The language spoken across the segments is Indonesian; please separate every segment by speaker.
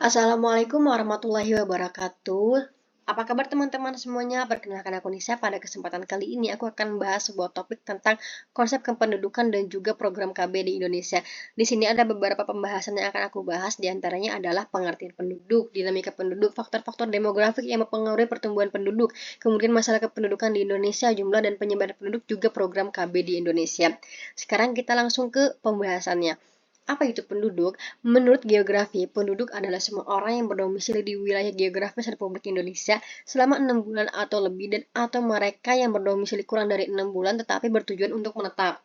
Speaker 1: Assalamualaikum warahmatullahi wabarakatuh. Apa kabar teman-teman semuanya? Perkenalkan aku Nisa. Pada kesempatan kali ini aku akan bahas sebuah topik tentang konsep kependudukan dan juga program KB di Indonesia. Di sini ada beberapa pembahasan yang akan aku bahas. Di antaranya adalah pengertian penduduk, dinamika penduduk, faktor-faktor demografik yang mempengaruhi pertumbuhan penduduk, kemudian masalah kependudukan di Indonesia, jumlah dan penyebaran penduduk, juga program KB di Indonesia. Sekarang kita langsung ke pembahasannya. Apa itu penduduk? Menurut geografi, penduduk adalah semua orang yang berdomisili di wilayah geografis Republik Indonesia selama 6 bulan atau lebih dan atau mereka yang berdomisili kurang dari 6 bulan tetapi bertujuan untuk menetap.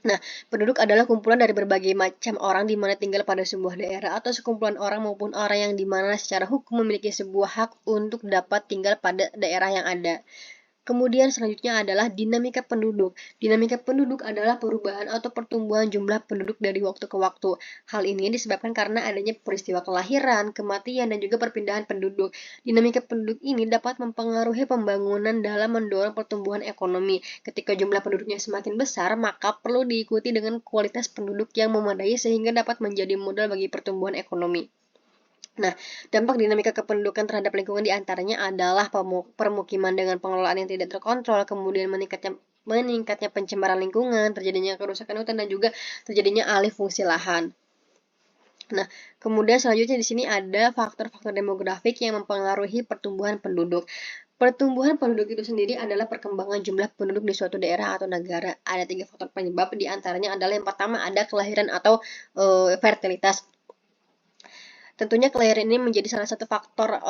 Speaker 1: Nah, penduduk adalah kumpulan dari berbagai macam orang di mana tinggal pada sebuah daerah atau sekumpulan orang maupun orang yang di mana secara hukum memiliki sebuah hak untuk dapat tinggal pada daerah yang ada. Kemudian selanjutnya adalah dinamika penduduk. Dinamika penduduk adalah perubahan atau pertumbuhan jumlah penduduk dari waktu ke waktu. Hal ini disebabkan karena adanya peristiwa kelahiran, kematian, dan juga perpindahan penduduk. Dinamika penduduk ini dapat mempengaruhi pembangunan dalam mendorong pertumbuhan ekonomi. Ketika jumlah penduduknya semakin besar, maka perlu diikuti dengan kualitas penduduk yang memadai sehingga dapat menjadi modal bagi pertumbuhan ekonomi. Nah, dampak dinamika kependudukan terhadap lingkungan diantaranya adalah permukiman dengan pengelolaan yang tidak terkontrol, kemudian meningkatnya pencemaran lingkungan, terjadinya kerusakan hutan, dan juga terjadinya alih fungsi lahan. Nah, kemudian selanjutnya di sini ada faktor-faktor demografik yang mempengaruhi pertumbuhan penduduk. Pertumbuhan penduduk itu sendiri adalah perkembangan jumlah penduduk di suatu daerah atau negara. Ada 3 faktor penyebab, diantaranya adalah yang pertama ada kelahiran atau fertilitas. Tentunya kelahiran ini menjadi salah satu faktor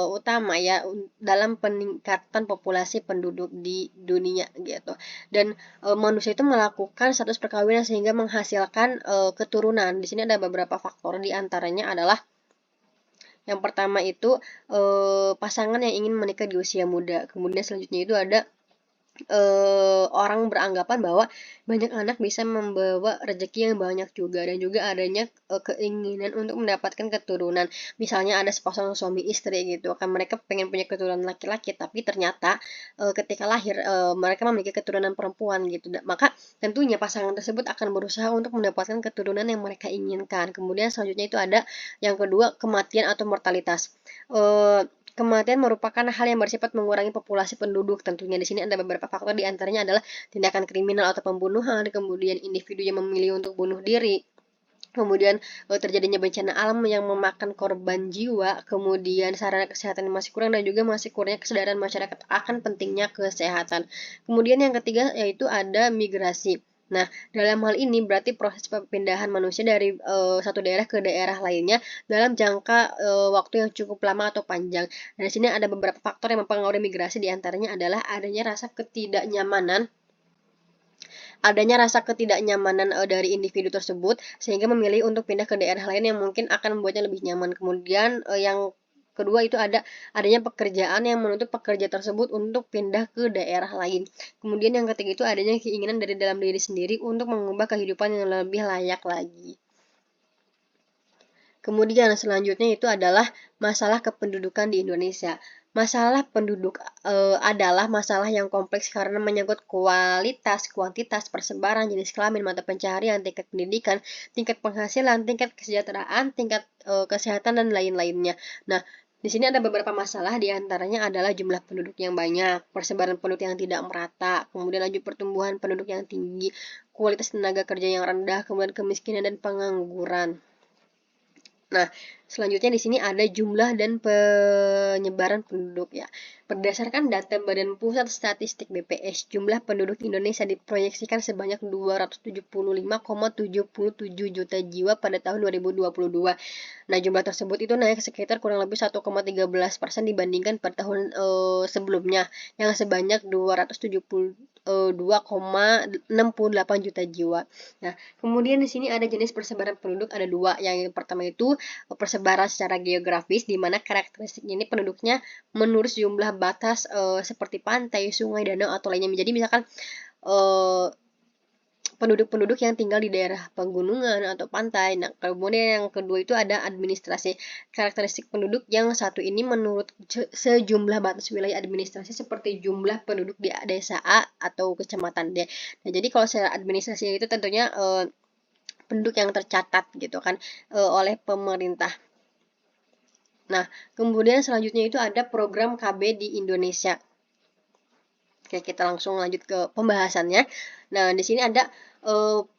Speaker 1: utama ya dalam peningkatan populasi penduduk di dunia gitu. Dan manusia itu melakukan status perkawinan sehingga menghasilkan keturunan. Di sini ada beberapa faktor, di antaranya adalah yang pertama itu pasangan yang ingin menikah di usia muda. Kemudian selanjutnya itu ada orang beranggapan bahwa banyak anak bisa membawa rezeki yang banyak juga, dan juga adanya keinginan untuk mendapatkan keturunan. Misalnya ada sepasang suami istri gitu kan, mereka pengen punya keturunan laki-laki tapi ternyata ketika lahir mereka memiliki keturunan perempuan gitu. Maka tentunya pasangan tersebut akan berusaha untuk mendapatkan keturunan yang mereka inginkan. Kemudian selanjutnya itu ada yang kedua, kematian atau mortalitas. Kematian merupakan hal yang bersifat mengurangi populasi penduduk. Tentunya di sini ada beberapa faktor, di antaranya adalah tindakan kriminal atau pembunuhan, kemudian individu yang memilih untuk bunuh diri, kemudian terjadinya bencana alam yang memakan korban jiwa, kemudian sarana kesehatan yang masih kurang, dan juga masih kurangnya kesadaran masyarakat akan pentingnya kesehatan. Kemudian yang ketiga yaitu ada migrasi. Nah, dalam hal ini berarti proses perpindahan manusia dari satu daerah ke daerah lainnya dalam jangka waktu yang cukup lama atau panjang. Dan di sini ada beberapa faktor yang mempengaruhi migrasi, diantaranya adalah adanya rasa ketidaknyamanan dari individu tersebut sehingga memilih untuk pindah ke daerah lain yang mungkin akan membuatnya lebih nyaman. Kemudian yang kedua itu adanya pekerjaan yang menuntut pekerja tersebut untuk pindah ke daerah lain. Kemudian yang ketiga itu adanya keinginan dari dalam diri sendiri untuk mengubah kehidupan yang lebih layak lagi. Kemudian selanjutnya itu adalah masalah kependudukan di Indonesia. Masalah penduduk adalah masalah yang kompleks karena menyangkut kualitas, kuantitas, persebaran, jenis kelamin, mata pencaharian, tingkat pendidikan, tingkat penghasilan, tingkat kesejahteraan, tingkat kesehatan, dan lain-lainnya. Nah, di sini ada beberapa masalah, diantaranya adalah jumlah penduduk yang banyak, persebaran penduduk yang tidak merata, kemudian laju pertumbuhan penduduk yang tinggi, kualitas tenaga kerja yang rendah, kemudian kemiskinan dan pengangguran. Nah, selanjutnya di sini ada jumlah dan penyebaran penduduk ya. Berdasarkan data Badan Pusat Statistik BPS, jumlah penduduk Indonesia diproyeksikan sebanyak 275,77 juta jiwa pada tahun 2022. Nah, jumlah tersebut itu naik sekitar kurang lebih 1,13% dibandingkan pada tahun sebelumnya yang sebanyak 272,68 juta jiwa. Nah, kemudian di sini ada jenis persebaran penduduk, ada dua. Yang pertama itu persebaran secara geografis, di mana karakteristiknya ini penduduknya menurut jumlah batas seperti pantai, sungai, danau, atau lainnya. Jadi misalkan penduduk-penduduk yang tinggal di daerah pegunungan atau pantai. Nah, kemudian yang kedua itu ada administrasi. Karakteristik penduduk yang satu ini menurut sejumlah batas wilayah administrasi seperti jumlah penduduk di desa A atau kecamatan D. Nah, jadi kalau secara administrasi itu tentunya penduduk yang tercatat gitu kan oleh pemerintah. Nah, kemudian selanjutnya itu ada program KB di Indonesia. Oke, kita langsung lanjut ke pembahasannya. Nah, di sini ada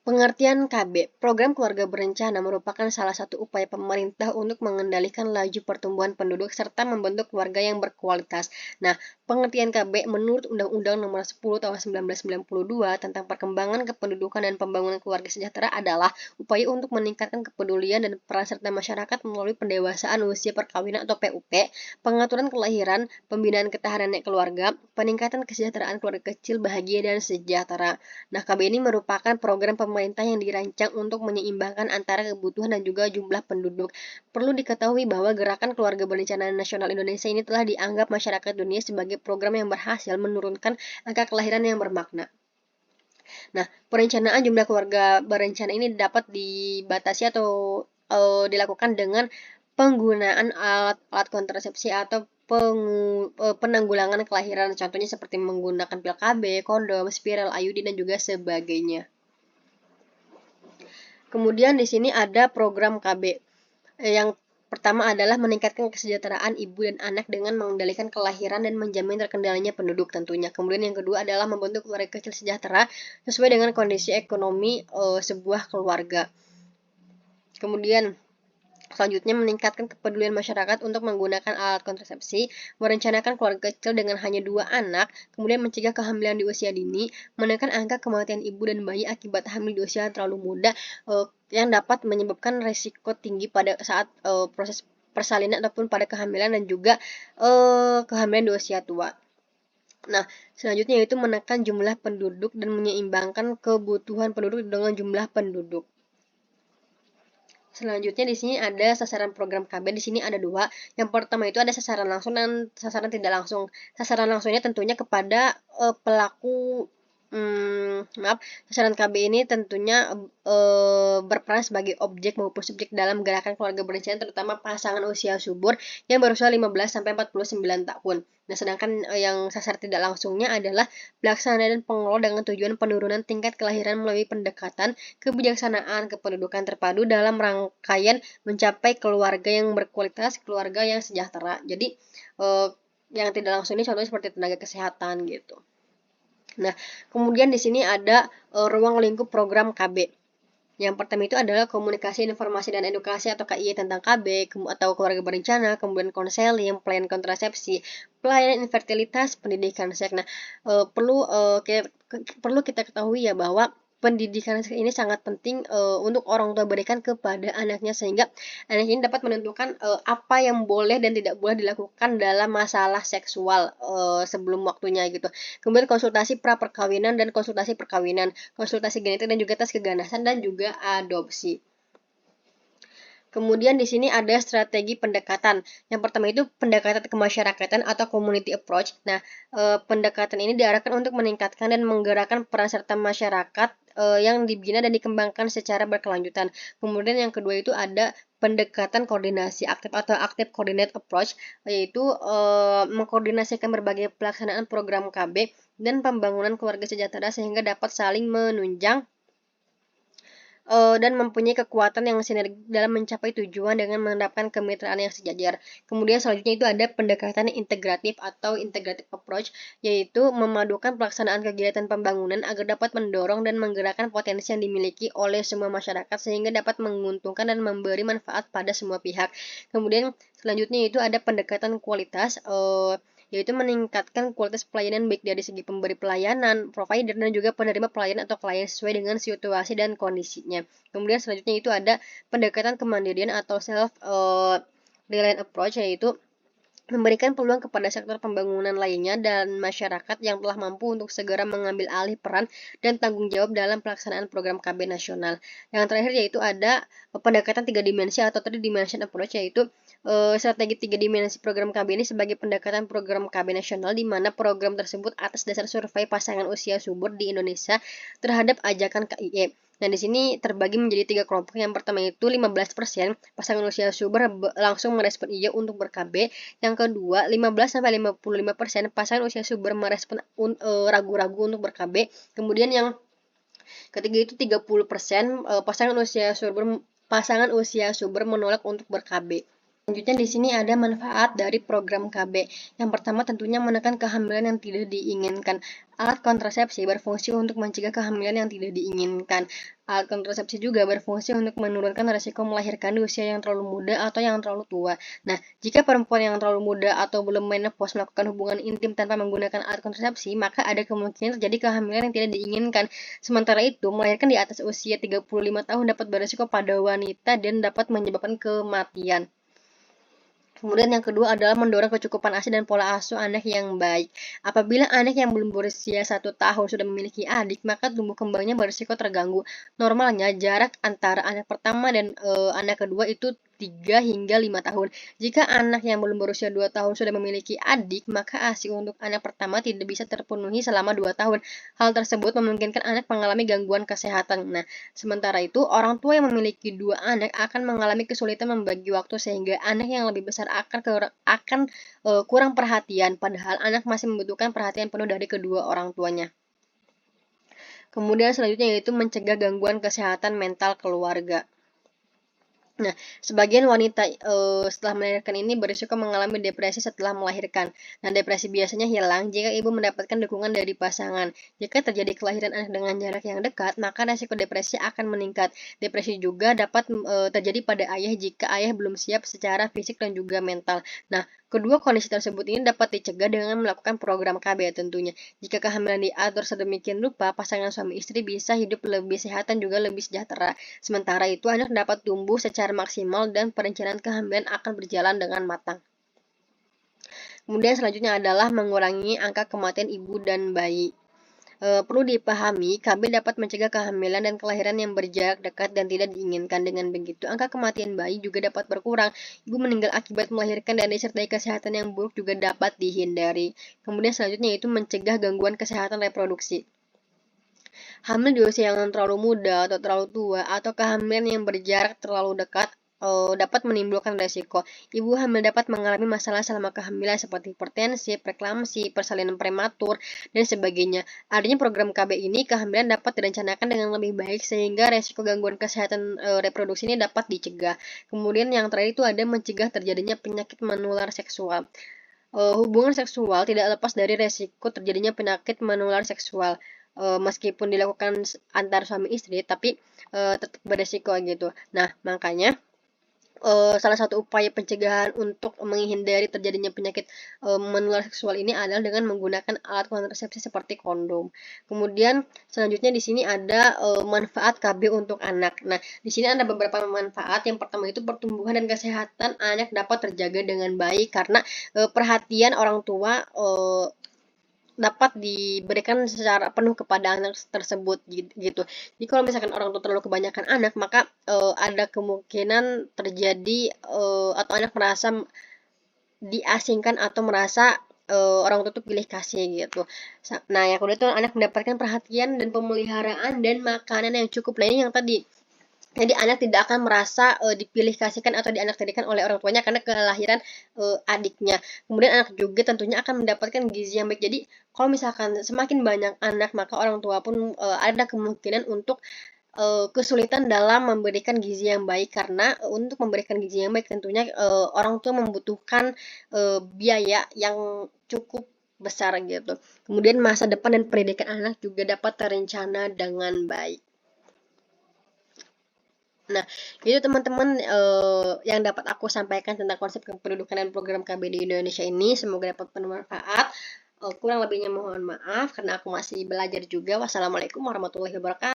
Speaker 1: pengertian KB. Program keluarga berencana merupakan salah satu upaya pemerintah untuk mengendalikan laju pertumbuhan penduduk serta membentuk keluarga yang berkualitas. Nah, pengertian KB menurut Undang-Undang Nomor 10 Tahun 1992 tentang perkembangan kependudukan dan pembangunan keluarga sejahtera adalah upaya untuk meningkatkan kepedulian dan peran serta masyarakat melalui pendewasaan usia perkawinan atau PUP, pengaturan kelahiran, pembinaan ketahanan keluarga, peningkatan kesejahteraan keluarga kecil bahagia dan sejahtera. Nah, KB ini merupakan program pemerintah yang dirancang untuk menyeimbangkan antara kebutuhan dan juga jumlah penduduk. Perlu diketahui bahwa Gerakan Keluarga Berencana Nasional Indonesia ini telah dianggap masyarakat dunia sebagai program yang berhasil menurunkan angka kelahiran yang bermakna. Nah, perencanaan jumlah keluarga berencana ini dapat dibatasi atau dilakukan dengan penggunaan alat kontrasepsi atau penanggulangan kelahiran, contohnya seperti menggunakan pil KB, kondom, spiral, IUD, dan juga sebagainya. Kemudian di sini ada program KB. Yang pertama adalah meningkatkan kesejahteraan ibu dan anak dengan mengendalikan kelahiran dan menjamin terkendalinya penduduk tentunya. Kemudian yang kedua adalah membentuk keluarga kecil sejahtera sesuai dengan kondisi ekonomi sebuah keluarga. Kemudian selanjutnya, meningkatkan kepedulian masyarakat untuk menggunakan alat kontrasepsi, merencanakan keluarga kecil dengan hanya 2 anak, kemudian mencegah kehamilan di usia dini, menekan angka kematian ibu dan bayi akibat hamil di usia terlalu muda, yang dapat menyebabkan resiko tinggi pada saat proses persalinan ataupun pada kehamilan dan juga kehamilan di usia tua. Nah, selanjutnya yaitu menekan jumlah penduduk dan menyeimbangkan kebutuhan penduduk dengan jumlah penduduk. Selanjutnya di sini ada sasaran program KB. Di sini ada 2. Yang pertama itu ada sasaran langsung dan sasaran tidak langsung. Sasaran langsungnya tentunya kepada pelaku sasaran KB ini tentunya berperan sebagai objek maupun subjek dalam gerakan keluarga berencana, terutama pasangan usia subur yang berusia 15 sampai 49 tahun. Nah, sedangkan yang sasar tidak langsungnya adalah pelaksana dan pengelola dengan tujuan penurunan tingkat kelahiran melalui pendekatan kebijaksanaan kependudukan terpadu dalam rangkaian mencapai keluarga yang berkualitas, keluarga yang sejahtera. Jadi yang tidak langsung ini contohnya seperti tenaga kesehatan gitu. Nah, kemudian di sini ada ruang lingkup program KB. Yang pertama itu adalah komunikasi, informasi, dan edukasi atau KIE tentang KB atau keluarga berencana, kemudian konseling, pelayanan kontrasepsi, pelayanan infertilitas, pendidikan seks. Nah, perlu kita ketahui ya bahwa pendidikan ini sangat penting untuk orang tua berikan kepada anaknya sehingga anak ini dapat menentukan apa yang boleh dan tidak boleh dilakukan dalam masalah seksual sebelum waktunya gitu. Kemudian konsultasi pra perkawinan dan konsultasi perkawinan, konsultasi genetik dan juga tes keganasan dan juga adopsi. Kemudian di sini ada strategi pendekatan. Yang pertama itu pendekatan kemasyarakatan atau community approach. Nah, pendekatan ini diarahkan untuk meningkatkan dan menggerakkan peran serta masyarakat yang dibina dan dikembangkan secara berkelanjutan. Kemudian yang kedua itu ada pendekatan koordinasi aktif atau active coordinate approach, yaitu mengkoordinasikan berbagai pelaksanaan program KB dan pembangunan keluarga sejahtera sehingga dapat saling menunjang dan mempunyai kekuatan yang sinergi dalam mencapai tujuan dengan menerapkan kemitraan yang sejajar. Kemudian selanjutnya itu ada pendekatan integratif atau integrative approach, yaitu memadukan pelaksanaan kegiatan pembangunan agar dapat mendorong dan menggerakkan potensi yang dimiliki oleh semua masyarakat sehingga dapat menguntungkan dan memberi manfaat pada semua pihak. Kemudian selanjutnya itu ada pendekatan kualitas, yaitu meningkatkan kualitas pelayanan baik dari segi pemberi pelayanan, provider, dan juga penerima pelayanan atau klien sesuai dengan situasi dan kondisinya. Kemudian selanjutnya itu ada pendekatan kemandirian atau self-reliant approach, yaitu memberikan peluang kepada sektor pembangunan lainnya dan masyarakat yang telah mampu untuk segera mengambil alih peran dan tanggung jawab dalam pelaksanaan program KB nasional. Yang terakhir yaitu ada pendekatan 3 dimensi atau 3 dimension approach, yaitu strategi 3 dimensi program KB ini sebagai pendekatan program KB nasional di mana program tersebut atas dasar survei pasangan usia subur di Indonesia terhadap ajakan KIE. Nah, di sini terbagi menjadi 3 kelompok. Yang pertama itu 15% pasangan usia subur langsung merespon iya untuk ber-KB. Yang kedua, 15-55% pasangan usia subur merespon ragu-ragu untuk ber-KB. Kemudian yang ketiga itu 30% pasangan usia subur menolak untuk ber-KB. Selanjutnya di sini ada manfaat dari program KB. Yang pertama tentunya menekan kehamilan yang tidak diinginkan. Alat kontrasepsi berfungsi untuk mencegah kehamilan yang tidak diinginkan. Alat kontrasepsi juga berfungsi untuk menurunkan risiko melahirkan di usia yang terlalu muda atau yang terlalu tua. Nah, jika perempuan yang terlalu muda atau belum menopause melakukan hubungan intim tanpa menggunakan alat kontrasepsi, maka ada kemungkinan terjadi kehamilan yang tidak diinginkan. Sementara itu, melahirkan di atas usia 35 tahun dapat berisiko pada wanita dan dapat menyebabkan kematian. Kemudian yang kedua adalah mendorong kecukupan ASI dan pola asuh anak yang baik. Apabila anak yang belum berusia 1 tahun sudah memiliki adik, maka tumbuh kembangnya berisiko terganggu. Normalnya jarak antara anak pertama dan anak kedua itu 3 hingga 5 tahun. Jika anak yang belum berusia 2 tahun sudah memiliki adik, maka ASI untuk anak pertama tidak bisa terpenuhi selama 2 tahun. Hal tersebut memungkinkan anak mengalami gangguan kesehatan. Nah, sementara itu, orang tua yang memiliki 2 anak akan mengalami kesulitan membagi waktu sehingga anak yang lebih besar akan kurang perhatian, padahal anak masih membutuhkan perhatian penuh dari kedua orang tuanya. Kemudian selanjutnya yaitu mencegah gangguan kesehatan mental keluarga. Nah, sebagian wanita setelah melahirkan ini berisiko mengalami depresi setelah melahirkan. Nah, depresi biasanya hilang jika ibu mendapatkan dukungan dari pasangan. Jika terjadi kelahiran anak dengan jarak yang dekat, maka risiko depresi akan meningkat. Depresi juga dapat terjadi pada ayah jika ayah belum siap secara fisik dan juga mental. Nah, kedua kondisi tersebut ini dapat dicegah dengan melakukan program KB tentunya. Jika kehamilan diatur sedemikian rupa, pasangan suami istri bisa hidup lebih sehat dan juga lebih sejahtera. Sementara itu, anak dapat tumbuh secara maksimal dan perencanaan kehamilan akan berjalan dengan matang. Kemudian selanjutnya adalah mengurangi angka kematian ibu dan bayi. Perlu dipahami, KB dapat mencegah kehamilan dan kelahiran yang berjarak dekat dan tidak diinginkan. Dengan begitu, angka kematian bayi juga dapat berkurang. Ibu meninggal akibat melahirkan dan disertai kesehatan yang buruk juga dapat dihindari. Kemudian selanjutnya yaitu mencegah gangguan kesehatan reproduksi. Hamil di usia yang terlalu muda atau terlalu tua atau kehamilan yang berjarak terlalu dekat dapat menimbulkan resiko. Ibu hamil dapat mengalami masalah selama kehamilan seperti hipertensi, preeklamsi, persalinan prematur, dan sebagainya. Adanya program KB ini, kehamilan dapat direncanakan dengan lebih baik sehingga resiko gangguan kesehatan reproduksi ini dapat dicegah. Kemudian yang terakhir itu ada mencegah terjadinya penyakit menular seksual. Hubungan seksual tidak lepas dari resiko terjadinya penyakit menular seksual. Meskipun dilakukan antar suami istri, tapi tetap beresiko gitu. Nah, makanya salah satu upaya pencegahan untuk menghindari terjadinya penyakit menular seksual ini adalah dengan menggunakan alat kontrasepsi seperti kondom. Kemudian selanjutnya di sini ada manfaat KB untuk anak. Nah, di sini ada beberapa manfaat. Yang pertama itu pertumbuhan dan kesehatan anak dapat terjaga dengan baik karena perhatian orang tua dapat diberikan secara penuh kepada anak tersebut gitu. Jadi kalau misalkan orang tua terlalu kebanyakan anak, maka ada kemungkinan terjadi atau anak merasa diasingkan atau merasa orang tua tuh pilih kasih gitu. Nah, yang kedua itu anak mendapatkan perhatian dan pemeliharaan dan makanan yang cukup. Lainnya yang tadi, jadi anak tidak akan merasa dipilih kasihkan atau dianaktirikan oleh orang tuanya karena kelahiran adiknya. Kemudian anak juga tentunya akan mendapatkan gizi yang baik. Jadi kalau misalkan semakin banyak anak, maka orang tua pun ada kemungkinan untuk kesulitan dalam memberikan gizi yang baik karena untuk memberikan gizi yang baik tentunya orang tua membutuhkan biaya yang cukup besar gitu. Kemudian masa depan dan pendidikan anak juga dapat terencana dengan baik. Nah, itu teman-teman yang dapat aku sampaikan tentang konsep kependudukan dan program KB di Indonesia ini. Semoga dapat bermanfaat. Kurang lebihnya mohon maaf karena aku masih belajar juga. Wassalamualaikum warahmatullahi wabarakatuh.